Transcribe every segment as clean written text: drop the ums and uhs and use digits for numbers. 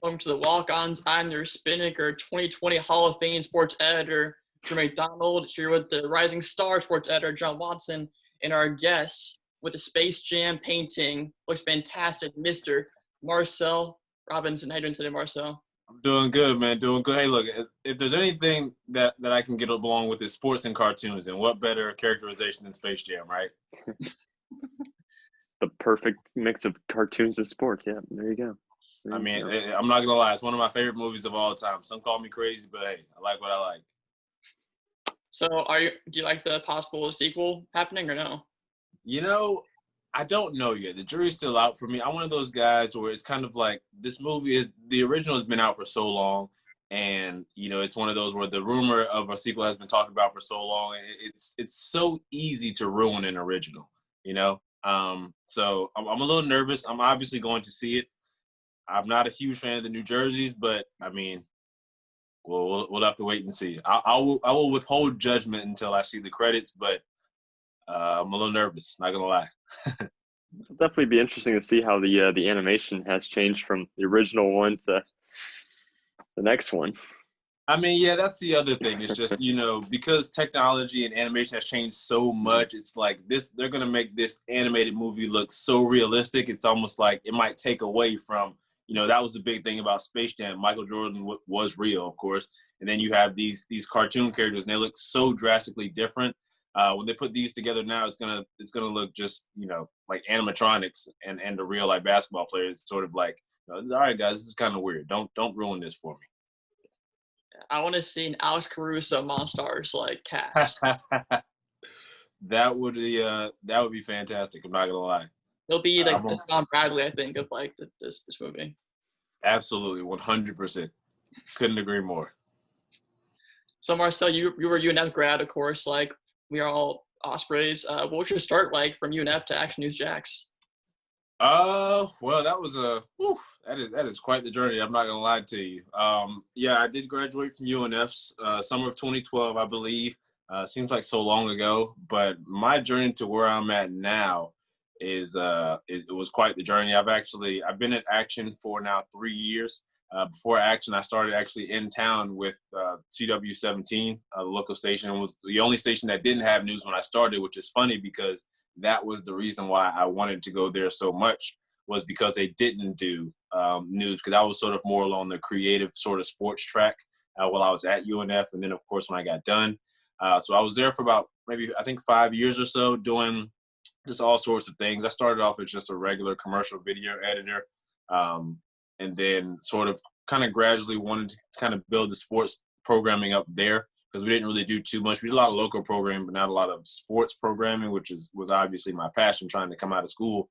Welcome to the Walk Ons. I'm your Spinnaker 2020 Hall of Fame sports editor, Drew McDonald, here with the Rising Star sports editor, John Watson, and our guest with the Space Jam painting. Looks fantastic, Mr. Marcel Robinson. How you doing today, Marcel? I'm doing good, man. Doing good. Hey, look, if there's anything that I can get along with is sports and cartoons, and what better characterization than Space Jam, right? The perfect mix of cartoons and sports. Yeah, there you go. I mean, I'm not going to lie. It's one of my favorite movies of all time. Some call me crazy, but hey, I like what I like. So do you like the possible sequel happening or no? You know, I don't know yet. The jury's still out for me. I'm one of those guys where it's kind of like this movie the original has been out for so long, and you know, it's one of those where the rumor of a sequel has been talked about for so long. It's so easy to ruin an original, you know. So I'm a little nervous. I'm obviously going to see it. I'm not a huge fan of the New Jerseys, but I mean, we'll have to wait and see. I will withhold judgment until I see the credits, but I'm a little nervous. Not gonna lie. It'll definitely be interesting to see how the animation has changed from the original one to the next one. I mean, yeah, that's the other thing. It's just, you know, because technology and animation has changed so much, it's like they're going to make this animated movie look so realistic. It's almost like it might take away from, you know, that was the big thing about Space Jam. Michael Jordan was real, of course. And then you have these cartoon characters, and they look so drastically different. When they put these together now, it's gonna look just, you know, like animatronics and the real like basketball players. It's sort of like, all right, guys, this is kind of weird. Don't ruin this for me. I want to see an Alex Caruso Monstars like cast. That would be fantastic. I'm not gonna lie. He'll be like the Tom Bradley, I think, of like this movie. Absolutely, 100%. Couldn't agree more. So Marcel, you were UNF grad, of course. Like we are all Ospreys. What was your start like from UNF to Action News Jacks? Well, that was that is quite the journey. I'm not gonna lie to you. Yeah, I did graduate from UNF's summer of 2012, I believe. Seems like so long ago, but my journey to where I'm at now is it was quite the journey. I've been at Action for now 3 years. Before Action, I started actually in town with CW17, the local station. It was the only station that didn't have news when I started, which is funny because that was the reason why I wanted to go there so much, was because they didn't do news, because I was sort of more along the creative sort of sports track while I was at UNF. And then, of course, when I got done. So I was there for about maybe, I think, 5 years or so doing just all sorts of things. I started off as just a regular commercial video editor, and then sort of kind of gradually wanted to kind of build the sports programming up there, because we didn't really do too much. We did a lot of local programming, but not a lot of sports programming, which was obviously my passion trying to come out of school.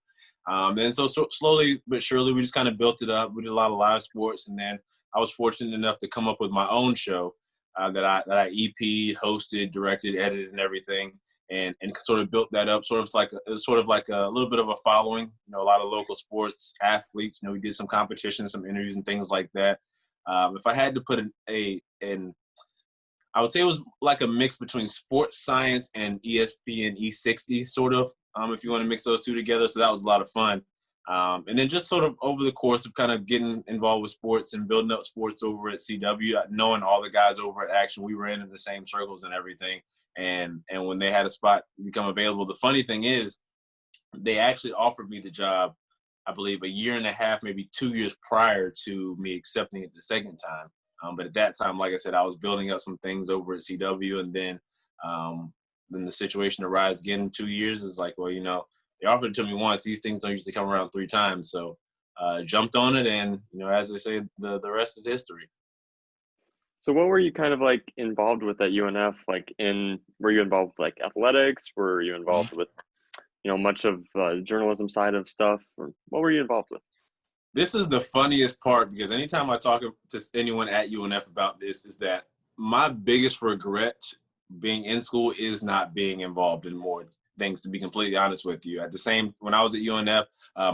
And so slowly but surely, we just kind of built it up. We did a lot of live sports, and then I was fortunate enough to come up with my own show that I EP'd, hosted, directed, edited, and everything, and sort of built that up. Sort of like a little bit of a following. You know, a lot of local sports athletes. You know, we did some competitions, some interviews, and things like that. If I had to put I would say it was like a mix between sports science and ESPN E60, sort of, if you want to mix those two together. So that was a lot of fun. And then just sort of over the course of kind of getting involved with sports and building up sports over at CW, knowing all the guys over at Action, we were in the same circles and everything. And when they had a spot become available, the funny thing is they actually offered me the job, I believe, a year and a half, maybe 2 years prior to me accepting it the second time. But at that time, like I said, I was building up some things over at CW, and then the situation arrives again in 2 years. It's like, well, you know, they offered it to me once. These things don't usually come around 3 times. So jumped on it, and, you know, as they say, the rest is history. So what were you kind of like involved with at UNF? Were you involved with like athletics? Were you involved with, you know, much of the journalism side of stuff? Or what were you involved with? This is the funniest part, because anytime I talk to anyone at UNF about this, is that my biggest regret being in school is not being involved in more things, to be completely honest with you. When I was at UNF,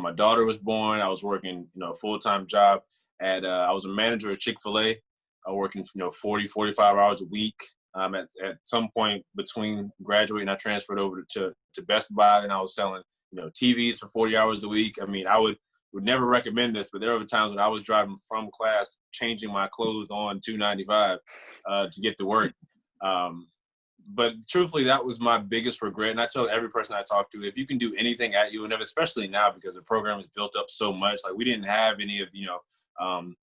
my daughter was born. I was working, you know, a full-time job I was a manager at Chick-fil-A, working, you know, 40, 45 hours a week. At some point between graduating, I transferred over to Best Buy, and I was selling, you know, TVs for 40 hours a week. I mean, I would would never recommend this, but there were times when I was driving from class, changing my clothes on 295 to get to work. But truthfully, that was my biggest regret. And I tell every person I talk to, if you can do anything at UNF, especially now because the program is built up so much, like we didn't have any of, the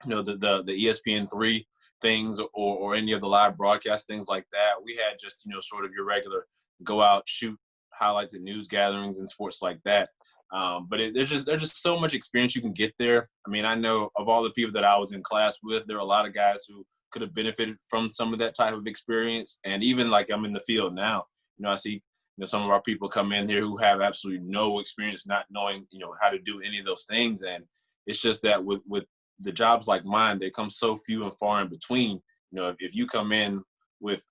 ESPN3 things or any of the live broadcast things like that. We had just, sort of your regular go out, shoot highlights at news gatherings and sports like that. But there's just so much experience you can get there. I mean, I know of all the people that I was in class with, there are a lot of guys who could have benefited from some of that type of experience. And even like I'm in the field now, I see, some of our people come in here who have absolutely no experience, not knowing, how to do any of those things. And it's just that with the jobs like mine, they come so few and far in between. If you come in with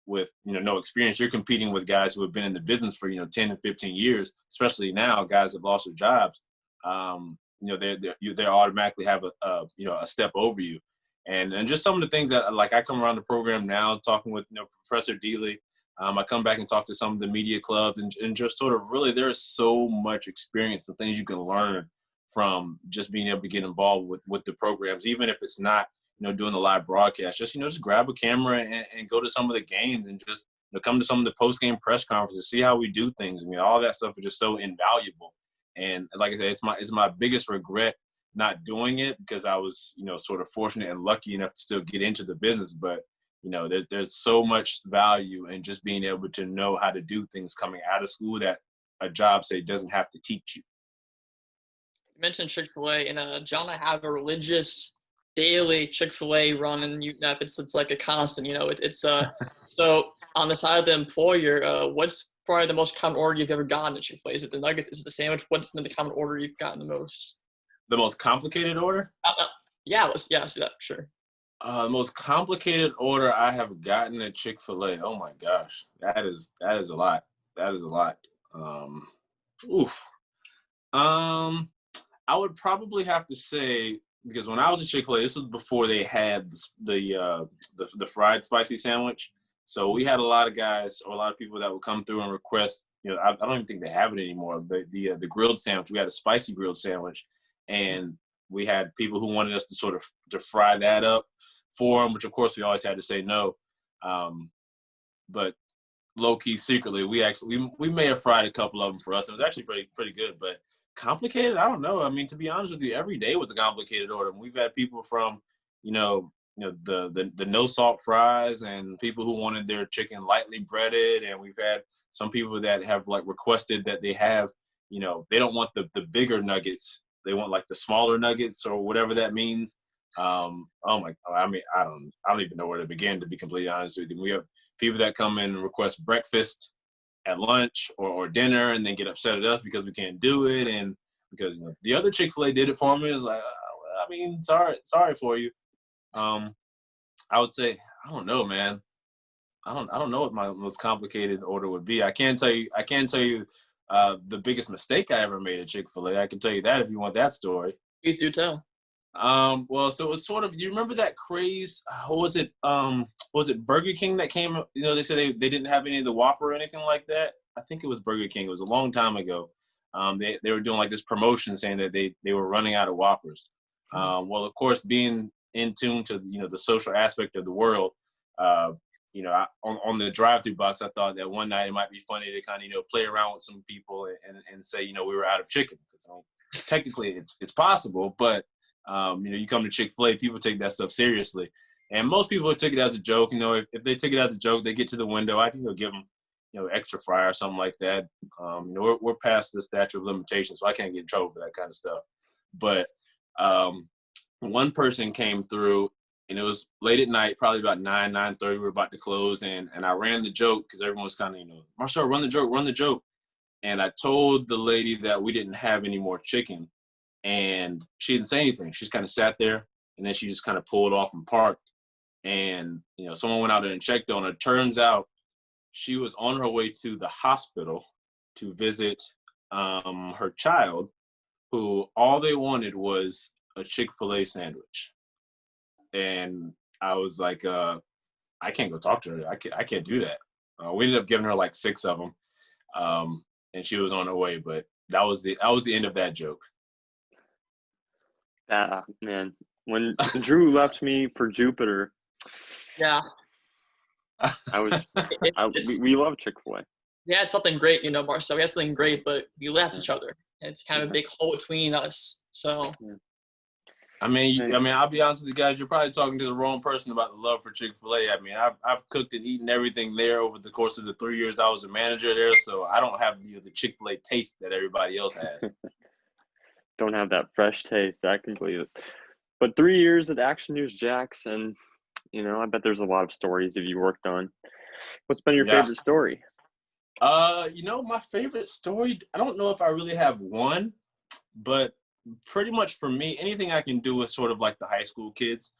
no experience, you're competing with guys who have been in the business for 10 and 15 years, especially now guys have lost their jobs. They automatically have a step over you, and just some of the things that, like, I come around the program now talking with Professor Dealey. I come back and talk to some of the media clubs, and just sort of really there's so much experience and things you can learn from just being able to get involved with the programs, even if it's not doing the live broadcast. Just grab a camera and go to some of the games and just come to some of the post-game press conferences, see how we do things. I mean, all that stuff is just so invaluable. And like I said, it's my biggest regret not doing it, because I was sort of fortunate and lucky enough to still get into the business. But there's so much value in just being able to know how to do things coming out of school that a job, say, doesn't have to teach you. You mentioned Chick-fil-A, and John and I have a religious daily Chick-fil-A run in UNF. It's like a constant, it's so on the side of the employer, what's probably the most common order you've ever gotten at Chick-fil-A? Is it the nuggets? Is it the sandwich? What's the common order you've gotten the most? The most complicated order? Yeah, I see that, sure. The most complicated order I have gotten at Chick-fil-A. Oh my gosh, that is a lot. That is a lot. Oof. I would probably have to say, because when I was at Chick-fil-A, this was before they had the fried spicy sandwich. So we had a lot of guys or a lot of people that would come through and request. I don't even think they have it anymore. But the grilled sandwich, we had a spicy grilled sandwich, and we had people who wanted us to sort of to fry that up for them, which of course we always had to say no. But low key, secretly, we may have fried a couple of them for us. It was actually pretty good, but complicated, I don't know. I mean, to be honest with you, every day was a complicated order. We've had people from the no salt fries, and people who wanted their chicken lightly breaded, and we've had some people that have like requested that they have they don't want the bigger nuggets, they want like the smaller nuggets or whatever that means. I mean, I don't even know where to begin, to be completely honest with you. We have people that come in and request breakfast at lunch or dinner, and then get upset at us because we can't do it, and because the other Chick-fil-A did it for me. It's like, I mean, sorry for you. I would say, I don't know, man. I don't know what my most complicated order would be. I can tell you the biggest mistake I ever made at Chick-fil-A. I can tell you that if you want that story. Please do tell. Well, so it was sort of, do you remember that craze? Was it Burger King that came, they said they didn't have any of the Whopper or anything like that? I think it was Burger King. It was a long time ago. They were doing like this promotion saying that they were running out of Whoppers. Well, of course, being in tune to, the social aspect of the world, on the drive-through box, I thought that one night it might be funny to kind of, play around with some people and say, we were out of chicken. Technically it's possible, but you come to Chick-fil-A, people take that stuff seriously. And most people took it as a joke. If they took it as a joke, they get to the window, I can give them, extra fry or something like that. We're past the statute of limitations, so I can't get in trouble for that kind of stuff. But one person came through, and it was late at night, probably about 9:30. We were about to close, and I ran the joke because everyone was kind of, Marcel, run the joke. And I told the lady that we didn't have any more chicken. And she didn't say anything. She just kind of sat there, and then she just kind of pulled off and parked. And, someone went out there and checked on her. Turns out she was on her way to the hospital to visit her child, who all they wanted was a Chick-fil-A sandwich. And I was like, I can't go talk to her. I can't do that. We ended up giving her like 6 of them. And she was on her way, but that was the end of that joke. Man, when Drew left me for Jupiter, Yeah, I was it's we love Chick-fil-A. we had something great, Marcel. We had something great, but we left Yeah. each other. And it's kind of a big hole between us. So I mean, I'll be honest with you guys. You're probably talking to the wrong person about the love for Chick-fil-A. I mean, I've cooked and eaten everything there over the course of the 3 years I was a manager there, so I don't have the Chick-fil-A taste that everybody else has. Don't have that fresh taste. I can believe it. But 3 years at Action News Jax, and I bet there's a lot of stories you worked on. What's been your favorite story? My favorite story, I don't know if I really have one, but pretty much for me, anything I can do with sort of like the high school kids,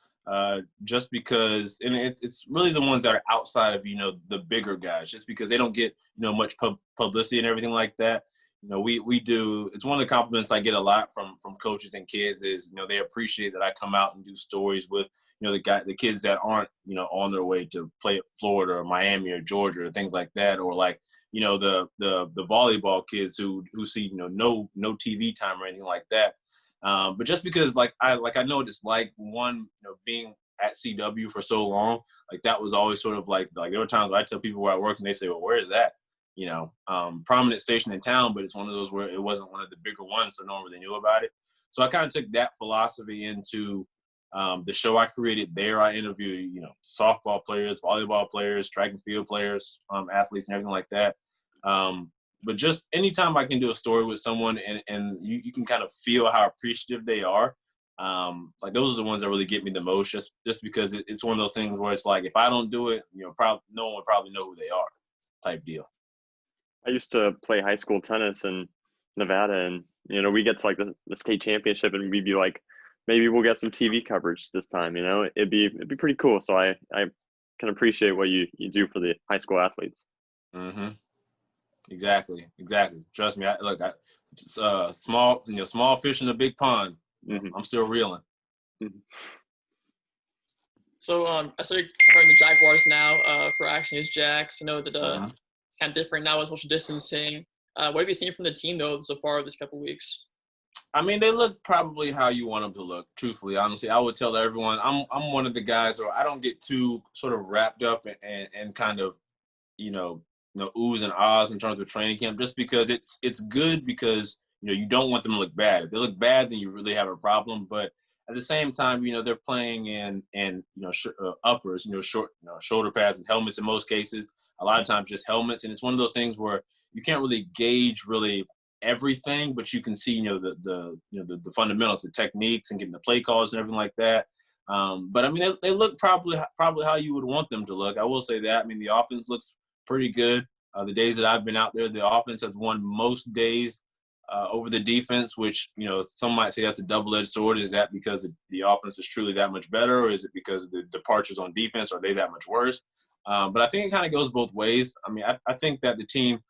just because, and it's really the ones that are outside of, the bigger guys, just because they don't get, much publicity and everything like that. We do, it's one of the compliments I get a lot from coaches and kids is, they appreciate that I come out and do stories with, the kids that aren't, on their way to play at Florida or Miami or Georgia or things like that. Or like, the volleyball kids who see, no TV time or anything like that. But just because I know what it's like, one, being at CW for so long, like that was always sort of like there were times where I tell people where I work and they say, well, where is that? Prominent station in town, but it's one of those where it wasn't one of the bigger ones, so no one really knew about it. So I kind of took that philosophy into the show I created there. I interviewed, softball players, volleyball players, track and field players, athletes and everything like that. But just anytime I can do a story with someone and you can kind of feel how appreciative they are, like those are the ones that really get me the most, just because it's one of those things where it's like, if I don't do it, probably no one would probably know who they are type deal. I used to play high school tennis in Nevada, and we get to like the state championship, and we'd be like, maybe we'll get some TV coverage this time. It'd be pretty cool. So I can appreciate what you do for the high school athletes. Mm-hmm. Exactly. Trust me. Small fish in a big pond. Mm-hmm. I'm still reeling. Mm-hmm. So I started covering the Jaguars now for Action News Jax. I know that it's kind of different now with social distancing. What have you seen from the team, though, so far this couple of weeks? I mean, they look probably how you want them to look, truthfully. Honestly, I would tell everyone I'm one of the guys where I don't get too sort of wrapped up and kind of, oohs and ahs in terms of training camp, just because it's good because, you don't want them to look bad. If they look bad, then you really have a problem. But at the same time, they're playing in uppers, short, shoulder pads and helmets in most cases. A lot of times just helmets. And it's one of those things where you can't really gauge really everything, but you can see, the fundamentals, the techniques and getting the play calls and everything like that. But I mean, they look probably how you would want them to look. I will say that. I mean, the offense looks pretty good. The days that I've been out there, the offense has won most days over the defense, which, some might say that's a double-edged sword. Is that because the offense is truly that much better, or is it because of the departures on defense? Are they that much worse? But I think it kind of goes both ways. I mean, I think that the team,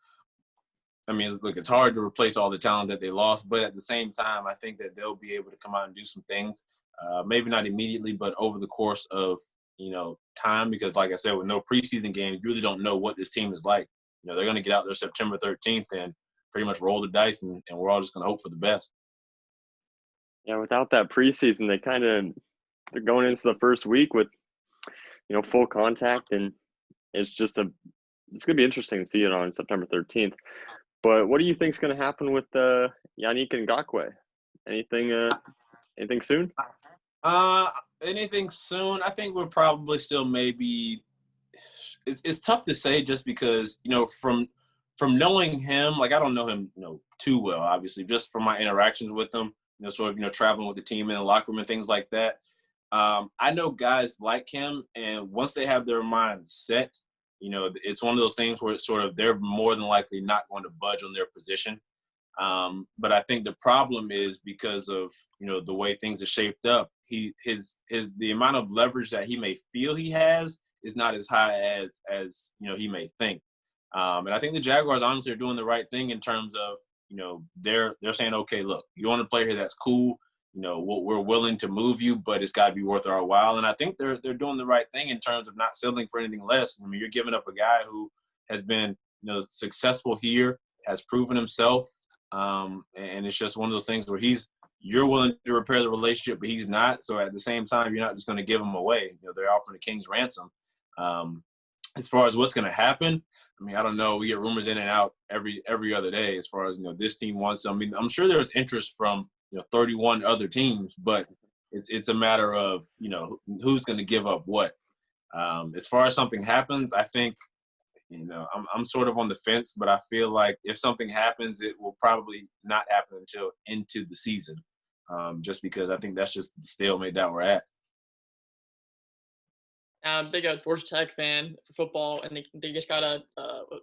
I mean, look, it's hard to replace all the talent that they lost, but at the same time, I think that they'll be able to come out and do some things, maybe not immediately, but over the course of, time, because like I said, with no preseason game, you really don't know what this team is like. They're going to get out there September 13th and pretty much roll the dice, and we're all just going to hope for the best. Yeah, without that preseason, they're going into the first week with, full contact, and it's going to be interesting to see it on September 13th. But what do you think is going to happen with Yannick Ngakoue? Anything soon? Anything soon? I think we're probably still maybe. It's tough to say just because from knowing him, like I don't know him too well, obviously, just from my interactions with him, sort of traveling with the team in the locker room and things like that. I know guys like him, and once they have their mind set, it's one of those things where it's sort of they're more than likely not going to budge on their position. But I think the problem is because of the way things are shaped up, the amount of leverage that he may feel he has is not as high as he may think. And I think the Jaguars honestly are doing the right thing in terms of they're saying, okay, look, you want to play here, that's cool. We're willing to move you, but it's got to be worth our while. And I think they're doing the right thing in terms of not settling for anything less. I mean, you're giving up a guy who has been successful here, has proven himself, and it's just one of those things where he's you're willing to repair the relationship, but he's not. So at the same time, you're not just going to give him away. They're offering a king's ransom. As far as what's going to happen, I mean, I don't know. We get rumors in and out every other day as far as, this team wants. I mean, I'm sure there's interest from, 31 other teams, but it's a matter of, who's going to give up what. As far as something happens, I think, I'm sort of on the fence, but I feel like if something happens, it will probably not happen until into the season, just because I think that's just the stalemate that we're at. I'm a big Georgia Tech fan for football, and they just got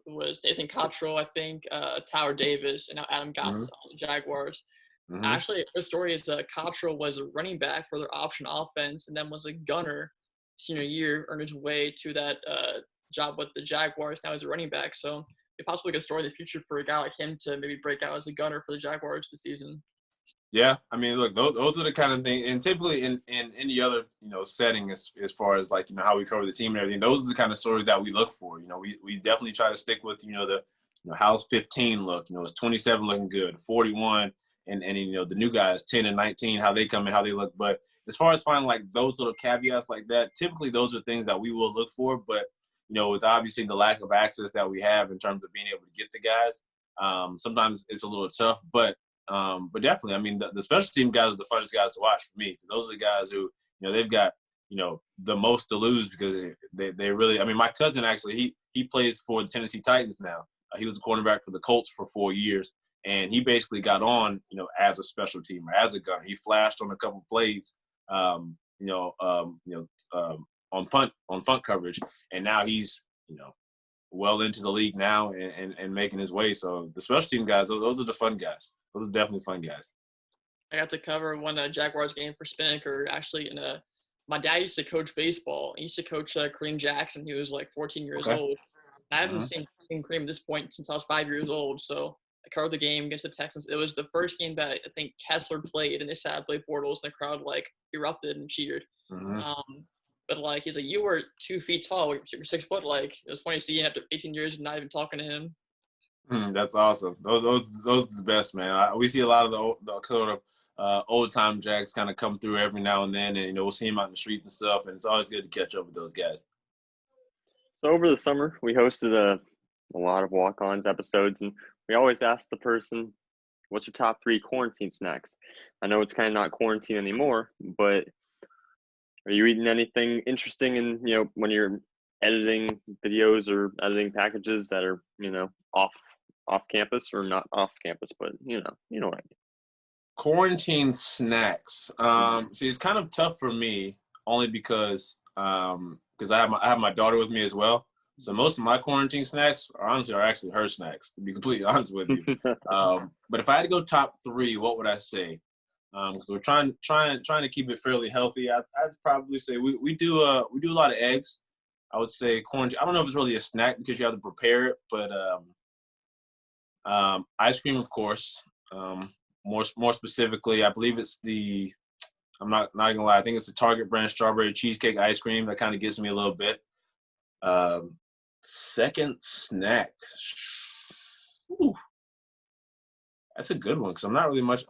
was Nathan Cottrell, I think, Tower Davis, and now Adam Goss on the Jaguars. Mm-hmm. Actually, the story is Cottrell was a running back for their option offense, and then was a gunner senior year, earned his way to that job with the Jaguars. Now he's a running back, so it possibly a story in the future for a guy like him to maybe break out as a gunner for the Jaguars this season. Yeah, I mean, look, those are the kind of things, and typically in any other setting as far as like how we cover the team and everything, those are the kind of stories that we look for. We definitely try to stick with the how's 15 look, is 27 looking good, 41, and the new guys 10 and 19, how they come in, how they look. But as far as finding like those little caveats like that, typically those are things that we will look for. But with obviously the lack of access that we have in terms of being able to get the guys, sometimes it's a little tough. But definitely, I mean, the special team guys are the funnest guys to watch for me, because those are the guys who, they've got, the most to lose, because they really, I mean, my cousin actually, he plays for the Tennessee Titans now. He was a quarterback for the Colts for 4 years, and he basically got on, as a special teamer, as a gunner. He flashed on a couple plays, on punt coverage, and now he's, well into the league now and making his way. So the special team guys, those are the fun guys. Those are definitely fun guys. I got to cover one Jaguars game for Spinnaker. Actually, my dad used to coach baseball. He used to coach Kareem Jackson. He was like 14 years old. I haven't seen Kareem at this point since I was 5 years old. So I covered the game against the Texans. It was the first game that I think Kessler played, and they sat at Blake Bortles, and the crowd like erupted and cheered. But like, he's like, you were 2 feet tall, you're 6 foot. Like, it was funny seeing after 18 years and not even talking to him. That's awesome. Those are the best, man. We see a lot of the sort of old time Jacks kind of come through every now and then, and we'll see them out in the streets and stuff, and it's always good to catch up with those guys. So over the summer, we hosted a lot of Walk Ons episodes, and we always ask the person, what's your top 3 quarantine snacks? I know it's kind of not quarantine anymore, but are you eating anything interesting in, when you're editing videos or editing packages that are, off campus, or not off campus, but you know what I mean? Quarantine snacks. See, it's kind of tough for me, only because I have my daughter with me as well. So most of my quarantine snacks are actually her snacks, to be completely honest with you. But if I had to go top 3, what would I say? Because we're trying to keep it fairly healthy. I'd probably say we do a lot of eggs. I would say quarantine. I don't know if it's really a snack because you have to prepare it, but ice cream, of course. More specifically, I believe it's I'm not gonna lie, I think it's the Target brand strawberry cheesecake ice cream that kind of gets me a little bit. Second snack. Ooh. That's a good one, because I'm not really much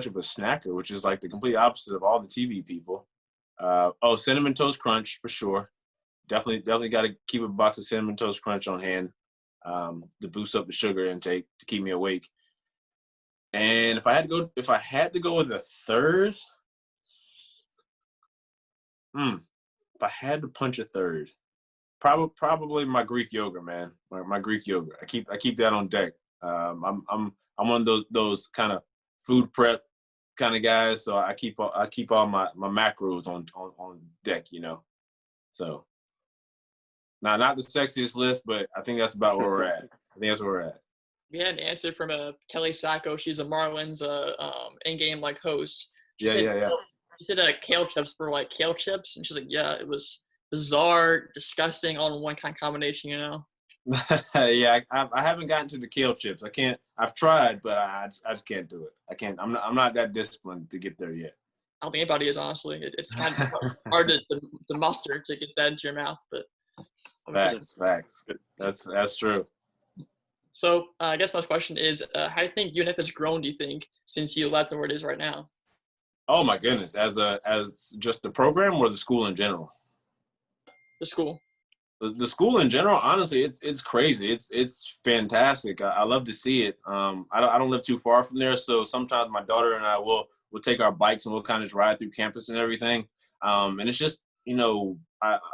of a snacker, which is like the complete opposite of all the TV people. Cinnamon Toast Crunch for sure. Definitely got to keep a box of Cinnamon Toast Crunch on hand to boost up the sugar intake to keep me awake. And if I had to go with a third, if I had to punch a third, probably my Greek yogurt, man. My Greek yogurt. I keep that on deck. I'm one of those kind of food prep kind of guys, so I keep all my macros on deck, So, not the sexiest list, but I think that's about where we're at. We had an answer from Kelly Sacco. She's a Marlins in-game like host. She said kale chips were like kale chips, and she's like, yeah, it was bizarre, disgusting, all in one kind of combination, Yeah, I haven't gotten to the kale chips. I can't. I've tried, but I just can't do it. I can't. I'm not that disciplined to get there yet. I don't think anybody is, honestly. It's kind of hard to muster to get that into your mouth, but facts. That's true. So I guess my question is, how do you think UNF has grown, do you think, since you left and where it is right now? Oh my goodness, as just the program or the school in general? The school. The school in general, honestly, it's crazy. It's fantastic. I love to see it. I don't live too far from there, so sometimes my daughter and I will take our bikes and we'll kind of just ride through campus and everything. And it's just, we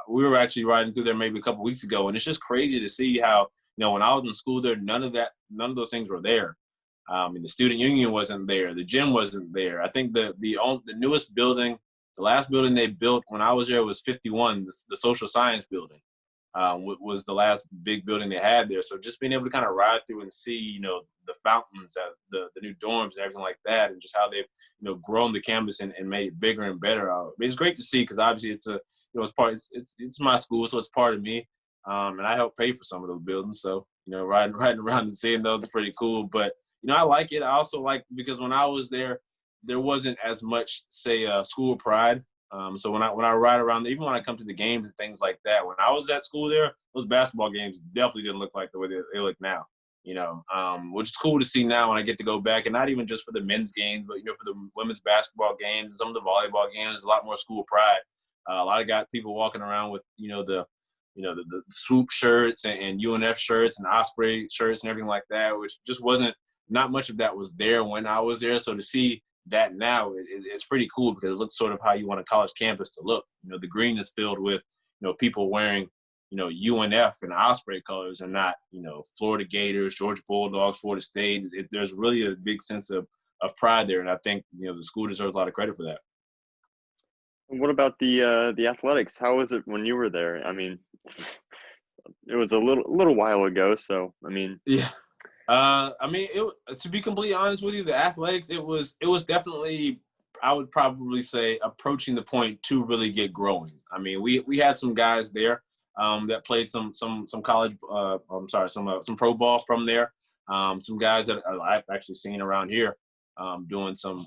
were actually riding through there maybe a couple weeks ago, and it's just crazy to see how, when I was in school there, none of those things were there. And the student union wasn't there. The gym wasn't there. I think the newest building, the last building they built when I was there was 51, the social science building. Was the last big building they had there. So just being able to kind of ride through and see, the fountains, the new dorms and everything like that, and just how they've, grown the campus and made it bigger and better. It's great to see because obviously it's my school, so it's part of me. And I help pay for some of those buildings. So, riding around and seeing those is pretty cool. But, I like it. I also like because when I was there wasn't as much, say, school pride. So when I ride around, even when I come to the games and things like that, when I was at school there, those basketball games definitely didn't look like the way they look now, which is cool to see now when I get to go back, and not even just for the men's games, but, for the women's basketball games, some of the volleyball games, there's a lot more school pride. A lot of people walking around with, the swoop shirts and UNF shirts and Osprey shirts and everything like that, which just not much of that was there when I was there. So to see that now, it's pretty cool because it looks sort of how you want a college campus to look. The green is filled with, people wearing, UNF and Osprey colors and not, Florida Gators, Georgia Bulldogs, Florida State. There's really a big sense of pride there. And I think, the school deserves a lot of credit for that. What about the athletics? How was it when you were there? I mean, it was a little while ago. So, I mean, yeah. To be completely honest with you, the athletics, it was definitely, I would probably say, approaching the point to really get growing. I mean, we had some guys there that played some college, some pro ball from there. Some guys that I've actually seen around here doing some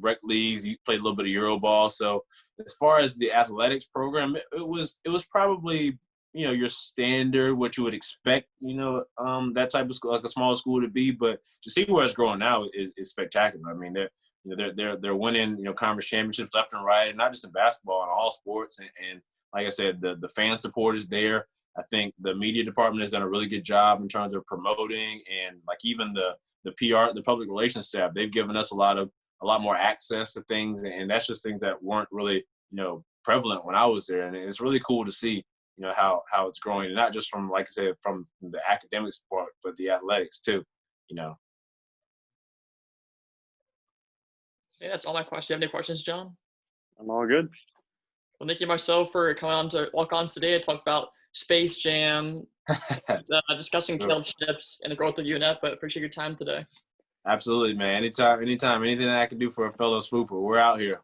rec leagues. You played a little bit of Euro ball. So as far as the athletics program, it was probably, your standard, what you would expect, that type of school, like a small school to be. But to see where it's growing now is spectacular. I mean, they're winning, conference championships left and right, and not just in basketball, in all sports. And like I said, the fan support is there. I think the media department has done a really good job in terms of promoting, and like even the PR, the public relations staff, they've given us a lot more access to things, and that's just things that weren't really, prevalent when I was there. And it's really cool to see, how it's growing, and not just from, like I said, from the academics part, but the athletics too, Yeah, that's all my questions. Do you have any questions, John? I'm all good. Well, thank you, Marcel, for coming on to Walk Ons today to talk about Space Jam, discussing kale chips and the growth of UNF, but appreciate your time today. Absolutely, man. Anytime, anything I can do for a fellow swooper, we're out here.